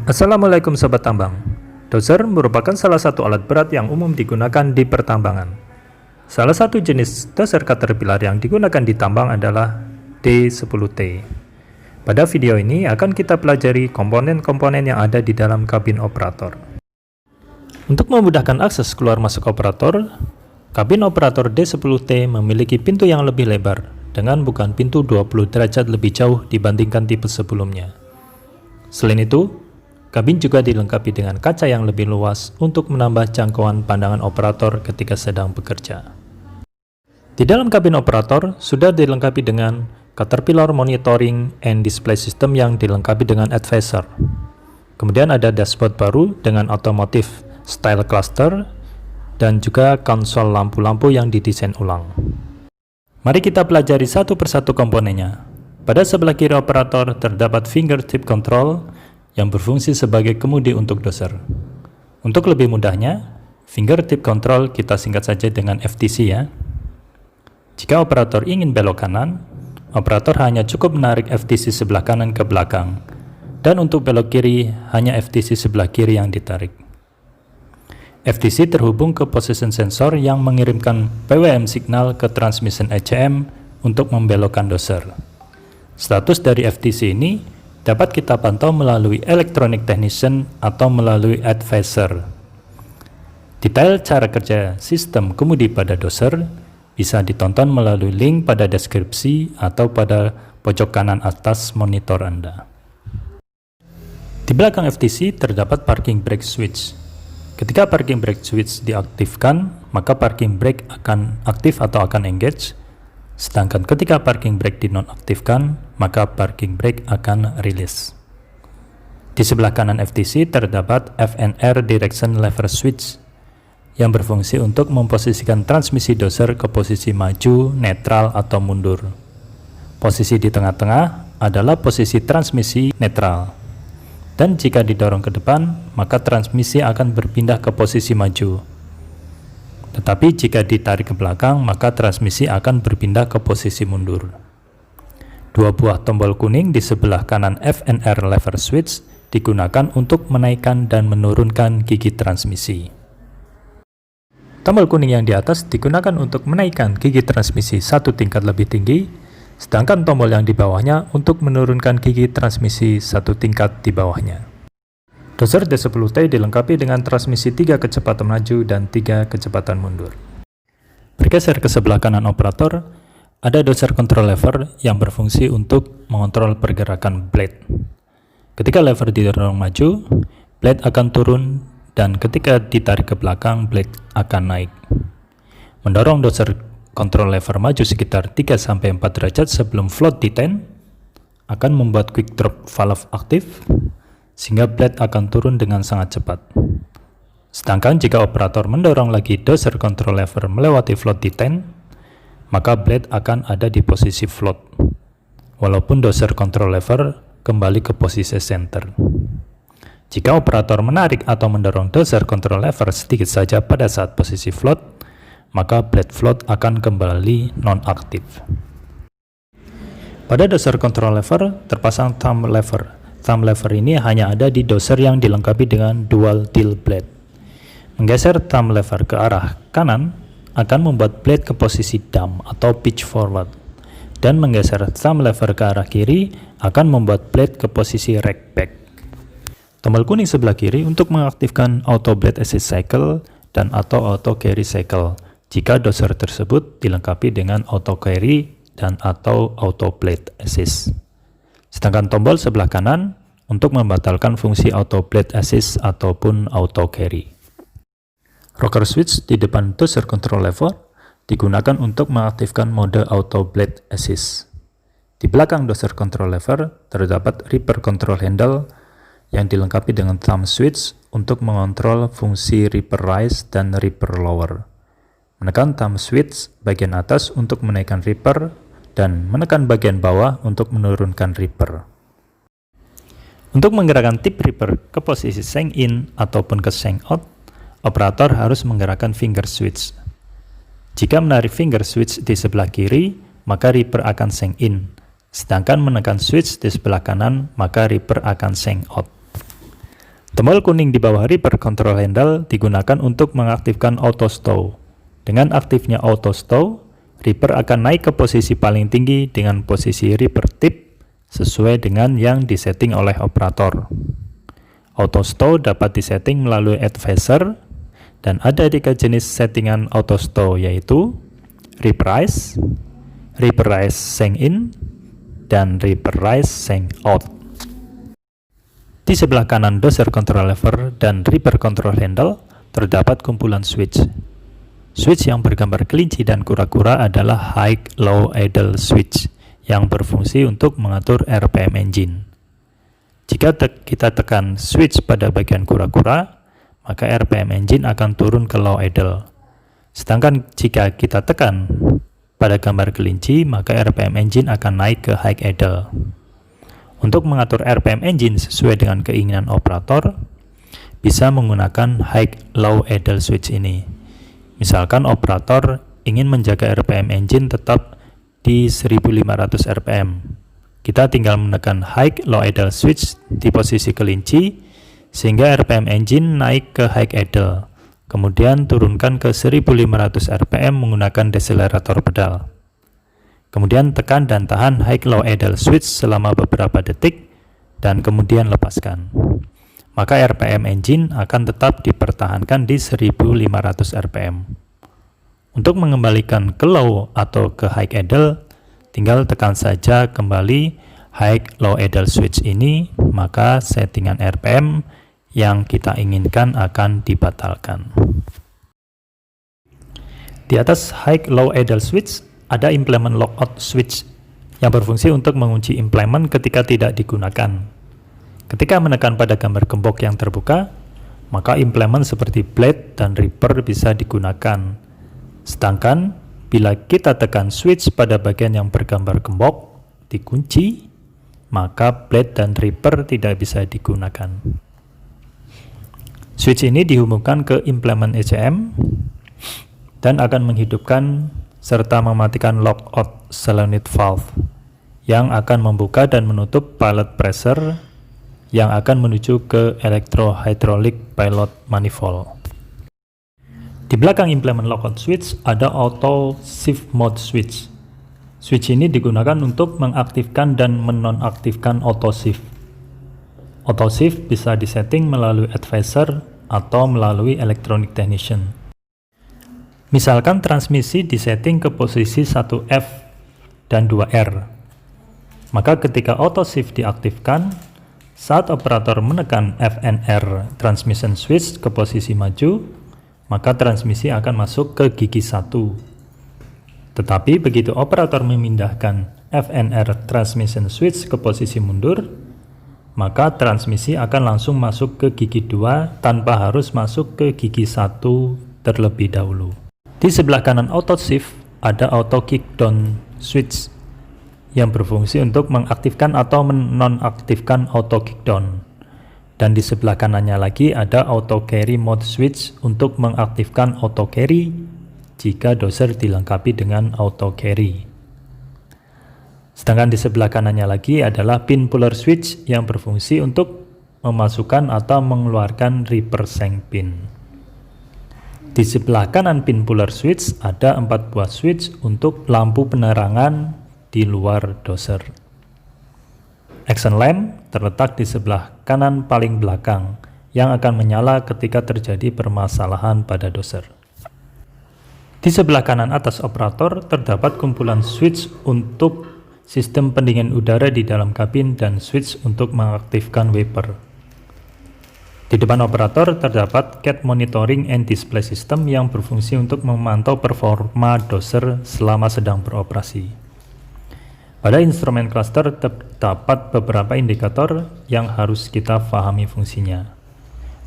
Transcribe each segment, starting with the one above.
Assalamualaikum Sobat Tambang. Dozer merupakan salah satu alat berat yang umum digunakan di pertambangan. Salah satu jenis dozer Caterpillar yang digunakan di tambang adalah D10T. Pada video ini akan kita pelajari komponen-komponen yang ada di dalam kabin operator. Untuk memudahkan akses keluar masuk operator, kabin operator D10T memiliki pintu yang lebih lebar dengan bukaan pintu 20 derajat lebih jauh dibandingkan tipe sebelumnya. Selain itu, kabin juga dilengkapi dengan kaca yang lebih luas untuk menambah jangkauan pandangan operator ketika sedang bekerja. Di dalam kabin operator sudah dilengkapi dengan Caterpillar Monitoring and Display System yang dilengkapi dengan advisor. Kemudian ada dashboard baru dengan otomotif style cluster dan juga konsol lampu-lampu yang didesain ulang. Mari kita pelajari satu persatu komponennya. Pada sebelah kiri operator terdapat fingertip control yang berfungsi sebagai kemudi untuk dozer. Untuk lebih mudahnya, fingertip control kita singkat saja dengan FTC ya. Jika operator ingin belok kanan, operator hanya cukup menarik FTC sebelah kanan ke belakang, dan untuk belok kiri hanya FTC sebelah kiri yang ditarik. FTC terhubung ke position sensor yang mengirimkan PWM signal ke transmission ECM untuk membelokkan dozer. Status dari FTC ini dapat kita pantau melalui electronic technician atau melalui advisor. Detail cara kerja sistem kemudi pada dozer bisa ditonton melalui link pada deskripsi atau pada pojok kanan atas monitor Anda. Di belakang FTC terdapat parking brake switch. Ketika parking brake switch diaktifkan, maka parking brake akan aktif atau akan engage. Sedangkan ketika parking brake dinonaktifkan, maka parking brake akan release. Di sebelah kanan FTC terdapat FNR Direction Lever Switch yang berfungsi untuk memposisikan transmisi dozer ke posisi maju, netral, atau mundur. Posisi di tengah-tengah adalah posisi transmisi netral. Dan jika didorong ke depan, maka transmisi akan berpindah ke posisi maju. Tetapi jika ditarik ke belakang, maka transmisi akan berpindah ke posisi mundur. Dua buah tombol kuning di sebelah kanan FNR lever switch digunakan untuk menaikkan dan menurunkan gigi transmisi. Tombol kuning yang di atas digunakan untuk menaikkan gigi transmisi satu tingkat lebih tinggi, sedangkan tombol yang di bawahnya untuk menurunkan gigi transmisi satu tingkat di bawahnya. Dozer D10T dilengkapi dengan transmisi 3 kecepatan maju dan 3 kecepatan mundur. Bergeser ke sebelah kanan operator, ada dozer control lever yang berfungsi untuk mengontrol pergerakan blade. Ketika lever didorong maju, blade akan turun, dan ketika ditarik ke belakang, blade akan naik. Mendorong dozer control lever maju sekitar 3-4 derajat sebelum float detain akan membuat quick drop valve aktif, sehingga blade akan turun dengan sangat cepat. Sedangkan jika operator mendorong lagi dozer control lever melewati float detain, maka blade akan ada di posisi float, walaupun dozer control lever kembali ke posisi center. Jika operator menarik atau mendorong dozer control lever sedikit saja pada saat posisi float, maka blade float akan kembali non-aktif. Pada dozer control lever terpasang thumb lever. Thumb lever ini hanya ada di dozer yang dilengkapi dengan dual deal blade. Menggeser thumb lever ke arah kanan akan membuat blade ke posisi dump atau pitch forward, dan menggeser thumb lever ke arah kiri akan membuat blade ke posisi rack back. Tombol kuning sebelah kiri untuk mengaktifkan auto blade assist cycle dan atau auto carry cycle jika dozer tersebut dilengkapi dengan auto carry dan atau auto blade assist. Sedangkan tombol sebelah kanan untuk membatalkan fungsi auto blade assist ataupun auto carry. Rocker switch di depan dozer control lever digunakan untuk mengaktifkan mode auto blade assist. Di belakang dozer control lever terdapat ripper control handle yang dilengkapi dengan thumb switch untuk mengontrol fungsi ripper rise dan ripper lower. Menekan thumb switch bagian atas untuk menaikkan ripper dan menekan bagian bawah untuk menurunkan ripper. Untuk menggerakkan tip ripper ke posisi shank in ataupun ke shank out, operator harus menggerakkan finger switch. Jika menarik finger switch di sebelah kiri, maka ripper akan shank in. Sedangkan menekan switch di sebelah kanan, maka ripper akan shank out. Tombol kuning di bawah Reaper Control Handle digunakan untuk mengaktifkan Auto Stow. Dengan aktifnya Auto Stow, Reaper akan naik ke posisi paling tinggi dengan posisi Reaper Tip sesuai dengan yang disetting oleh operator. Auto Stow dapat disetting melalui Advisor dan ada 3 jenis settingan Auto Stow, yaitu Reprise, Reprise Sync In, dan Reprise Sync Out. Di sebelah kanan Dozer Control Lever dan Reaper Control Handle terdapat kumpulan switch. Switch yang bergambar kelinci dan kura-kura adalah High Low Idle Switch yang berfungsi untuk mengatur RPM engine. Jika kita tekan switch pada bagian kura-kura, maka RPM engine akan turun ke low idle. Sedangkan jika kita tekan pada gambar kelinci, maka RPM engine akan naik ke high idle. Untuk mengatur RPM engine sesuai dengan keinginan operator, bisa menggunakan high low idle switch ini. Misalkan operator ingin menjaga RPM engine tetap di 1500 RPM. Kita tinggal menekan high low idle switch di posisi kelinci sehingga RPM engine naik ke high idle. Kemudian turunkan ke 1500 RPM menggunakan deselerator pedal. Kemudian tekan dan tahan high low idle switch selama beberapa detik dan kemudian lepaskan. Maka RPM engine akan tetap dipertahankan di 1500 RPM. Untuk mengembalikan ke low atau ke high idle, tinggal tekan saja kembali high low idle switch ini, maka settingan RPM yang kita inginkan akan dibatalkan. Di atas high low idle switch ada implement lockout switch yang berfungsi untuk mengunci implement ketika tidak digunakan. Ketika menekan pada gambar gembok yang terbuka, maka implement seperti blade dan Reaper bisa digunakan. Sedangkan bila kita tekan switch pada bagian yang bergambar gembok dikunci, maka blade dan Reaper tidak bisa digunakan. Switch ini dihubungkan ke implement ECM dan akan menghidupkan serta mematikan lockout solenoid valve yang akan membuka dan menutup pilot pressure yang akan menuju ke electro-hydraulic pilot manifold. Di belakang implement lockout switch ada auto shift mode switch. Switch ini digunakan untuk mengaktifkan dan menonaktifkan auto shift. Auto shift bisa disetting melalui advisor atau melalui electronic technician. Misalkan transmisi disetting ke posisi 1F dan 2R. Maka ketika auto shift diaktifkan, saat operator menekan FNR transmission switch ke posisi maju, maka transmisi akan masuk ke gigi 1. Tetapi begitu operator memindahkan FNR transmission switch ke posisi mundur, maka transmisi akan langsung masuk ke gigi 2 tanpa harus masuk ke gigi 1 terlebih dahulu. Di sebelah kanan auto shift ada auto kick down switch yang berfungsi untuk mengaktifkan atau menonaktifkan auto kick down. Dan di sebelah kanannya lagi ada auto carry mode switch untuk mengaktifkan auto carry jika dozer dilengkapi dengan auto carry. Sedangkan di sebelah kanannya lagi adalah pin puller switch yang berfungsi untuk memasukkan atau mengeluarkan Reaper Sync pin. Di sebelah kanan pin puller switch ada 4 buah switch untuk lampu penerangan di luar dozer. Action lamp terletak di sebelah kanan paling belakang yang akan menyala ketika terjadi permasalahan pada dozer. Di sebelah kanan atas operator terdapat kumpulan switch untuk sistem pendingin udara di dalam kabin dan switch untuk mengaktifkan wiper. Di depan operator terdapat CAD Monitoring and Display System yang berfungsi untuk memantau performa dozer selama sedang beroperasi. Pada instrumen cluster terdapat beberapa indikator yang harus kita pahami fungsinya.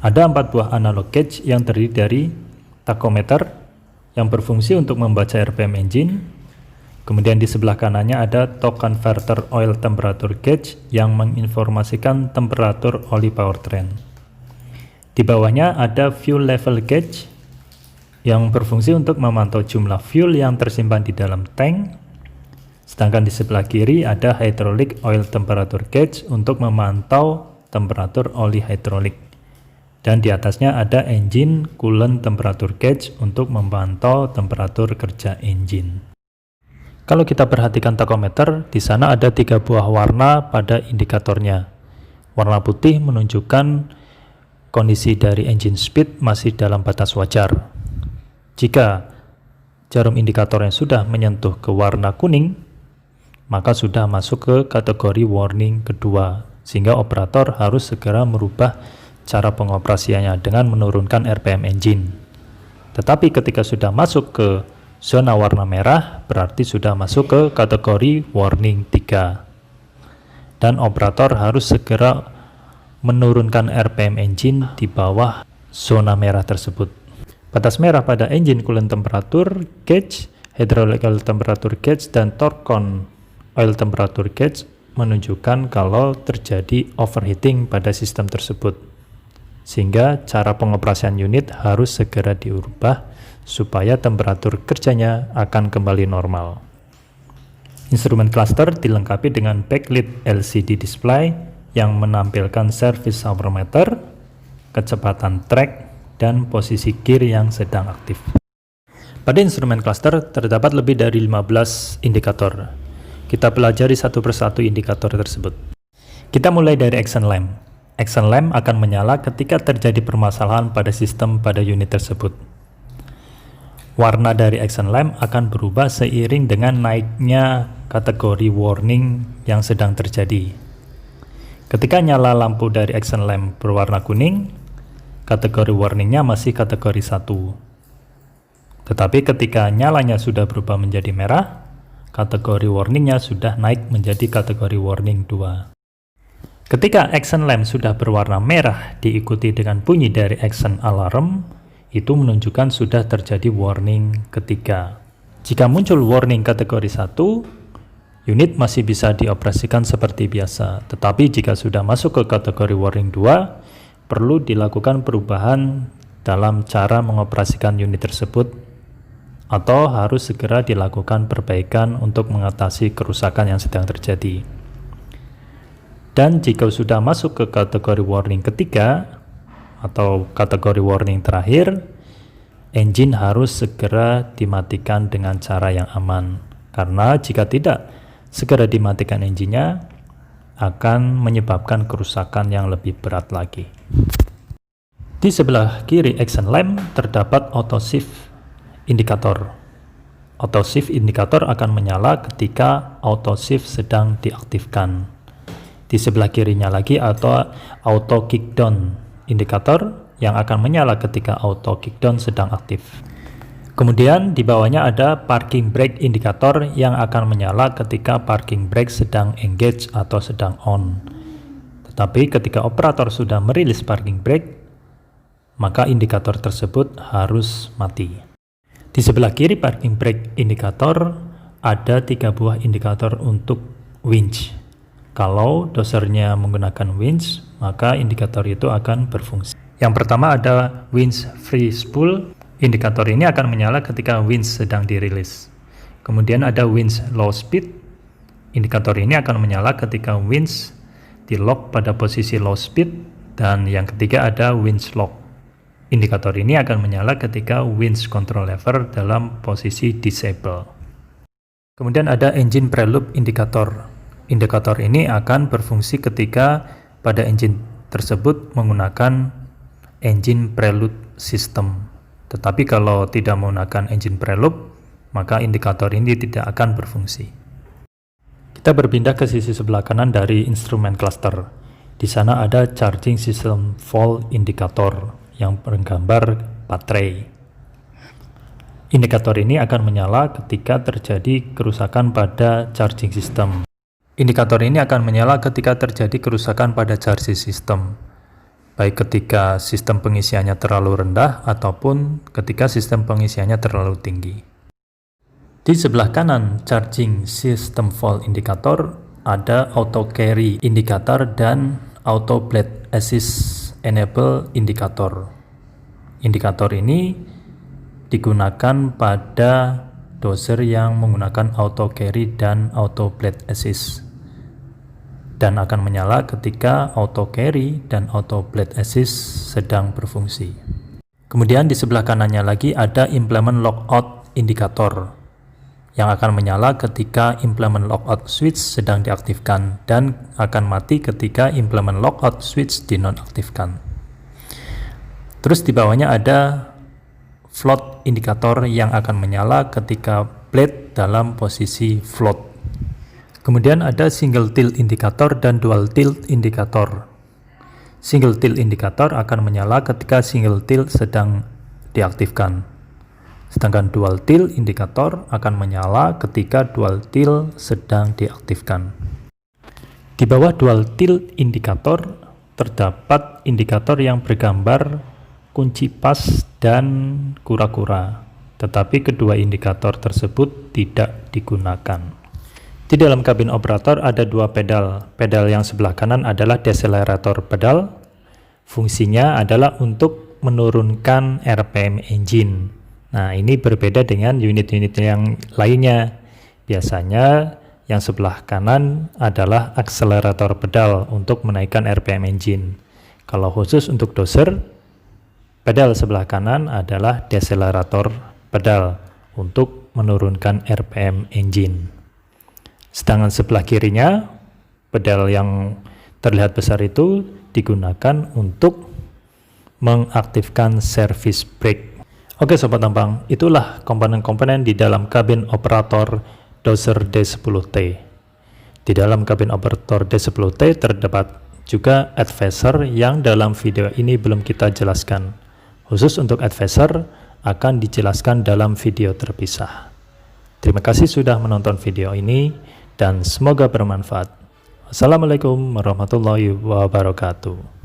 Ada 4 buah analog gauge yang terdiri dari tachometer yang berfungsi untuk membaca RPM engine. Kemudian di sebelah kanannya ada torque converter oil temperature gauge yang menginformasikan temperatur oli powertrain. Di bawahnya ada fuel level gauge yang berfungsi untuk memantau jumlah fuel yang tersimpan di dalam tank. Sedangkan di sebelah kiri ada hydraulic oil temperature gauge untuk memantau temperatur oli hidrolik. Dan di atasnya ada engine coolant temperature gauge untuk memantau temperatur kerja engine. Kalau kita perhatikan tachometer, di sana ada 3 buah warna pada indikatornya. Warna putih menunjukkan kondisi dari engine speed masih dalam batas wajar. Jika jarum indikatornya sudah menyentuh ke warna kuning, maka sudah masuk ke kategori warning kedua, sehingga operator harus segera merubah cara pengoperasiannya dengan menurunkan RPM engine. Tetapi ketika sudah masuk ke zona warna merah, berarti sudah masuk ke kategori warning 3. Dan operator harus segera menurunkan RPM engine di bawah zona merah tersebut. Batas merah pada engine coolant temperature gauge, hydraulic oil temperature gauge, dan torque oil temperature gauge menunjukkan kalau terjadi overheating pada sistem tersebut, sehingga cara pengoperasian unit harus segera diubah supaya temperatur kerjanya akan kembali normal. Instrumen cluster dilengkapi dengan backlit LCD display yang menampilkan service hour meter, kecepatan track, dan posisi gear yang sedang aktif. Pada instrumen cluster terdapat lebih dari 15 indikator. Kita pelajari satu persatu indikator tersebut. Kita mulai dari action lamp. Action lamp akan menyala ketika terjadi permasalahan pada sistem pada unit tersebut. Warna dari action lamp akan berubah seiring dengan naiknya kategori warning yang sedang terjadi. Ketika nyala lampu dari action lamp berwarna kuning, kategori warningnya masih kategori 1. Tetapi ketika nyalanya sudah berubah menjadi merah, kategori warningnya sudah naik menjadi kategori warning 2. Ketika action lamp sudah berwarna merah diikuti dengan bunyi dari action alarm, itu menunjukkan sudah terjadi warning ketiga. Jika muncul warning kategori 1, unit masih bisa dioperasikan seperti biasa. Tetapi jika sudah masuk ke kategori warning 2, perlu dilakukan perubahan dalam cara mengoperasikan unit tersebut, atau harus segera dilakukan perbaikan untuk mengatasi kerusakan yang sedang terjadi. Dan jika sudah masuk ke kategori warning ketiga atau kategori warning terakhir, engine harus segera dimatikan dengan cara yang aman, karena jika tidak segera dimatikan engine-nya akan menyebabkan kerusakan yang lebih berat lagi. Di sebelah kiri action lamp terdapat auto shift indikator. Auto shift indikator akan menyala ketika auto shift sedang diaktifkan. Di sebelah kirinya lagi atau auto kick down indikator yang akan menyala ketika auto kick down sedang aktif. Kemudian di bawahnya ada parking brake indikator yang akan menyala ketika parking brake sedang engage atau sedang on. Tetapi ketika operator sudah merilis parking brake, maka indikator tersebut harus mati. Di sebelah kiri parking brake indikator ada 3 buah indikator untuk winch. Kalau dosernya menggunakan winch, maka indikator itu akan berfungsi. Yang pertama ada winch free spool. Indikator ini akan menyala ketika winch sedang dirilis. Kemudian ada winch low speed. Indikator ini akan menyala ketika winch di lock pada posisi low speed. Dan yang ketiga ada winch lock. Indikator ini akan menyala ketika winch control lever dalam posisi disable. Kemudian ada engine preloop indikator. Indikator ini akan berfungsi ketika pada engine tersebut menggunakan engine preloop system. Tetapi kalau tidak menggunakan engine preloop, maka indikator ini tidak akan berfungsi. Kita berpindah ke sisi sebelah kanan dari instrumen cluster. Di sana ada charging system fault indicator yang bergambar baterai. Indikator ini akan menyala ketika terjadi kerusakan pada charging system. Indikator ini akan menyala ketika terjadi kerusakan pada charging system, baik ketika sistem pengisiannya terlalu rendah ataupun ketika sistem pengisiannya terlalu tinggi. Di sebelah kanan charging system fault indicator ada auto carry indikator dan auto blade assist enable indikator. Indikator ini digunakan pada doser yang menggunakan auto carry dan auto blade assist. dan akan menyala ketika auto carry dan auto blade assist sedang berfungsi. Kemudian di sebelah kanannya lagi ada implement lockout indikator yang akan menyala ketika implement lockout switch sedang diaktifkan dan akan mati ketika implement lockout switch dinonaktifkan. Terus di bawahnya ada float indikator yang akan menyala ketika blade dalam posisi float. Kemudian ada single tilt indikator dan dual tilt indikator. Single tilt indikator akan menyala ketika single tilt sedang diaktifkan. Sedangkan dual tilt indikator akan menyala ketika dual tilt sedang diaktifkan. Di bawah dual tilt indikator terdapat indikator yang bergambar kunci pas dan kura-kura, tetapi kedua indikator tersebut tidak digunakan. Di dalam kabin operator ada dua pedal. Pedal yang sebelah kanan adalah decelerator pedal. Fungsinya adalah untuk menurunkan RPM engine. Nah, ini berbeda dengan unit-unit yang lainnya. Biasanya yang sebelah kanan adalah akselerator pedal untuk menaikkan RPM engine. Kalau khusus untuk doser, pedal sebelah kanan adalah decelerator pedal untuk menurunkan RPM engine. Sedangkan sebelah kirinya, pedal yang terlihat besar itu digunakan untuk mengaktifkan service brake. Oke sobat tambang, itulah komponen-komponen di dalam kabin operator doser D10T. Di dalam kabin operator D10T terdapat juga advisor yang dalam video ini belum kita jelaskan. Khusus untuk advisor akan dijelaskan dalam video terpisah. Terima kasih sudah menonton video ini dan semoga bermanfaat. Wassalamualaikum warahmatullahi wabarakatuh.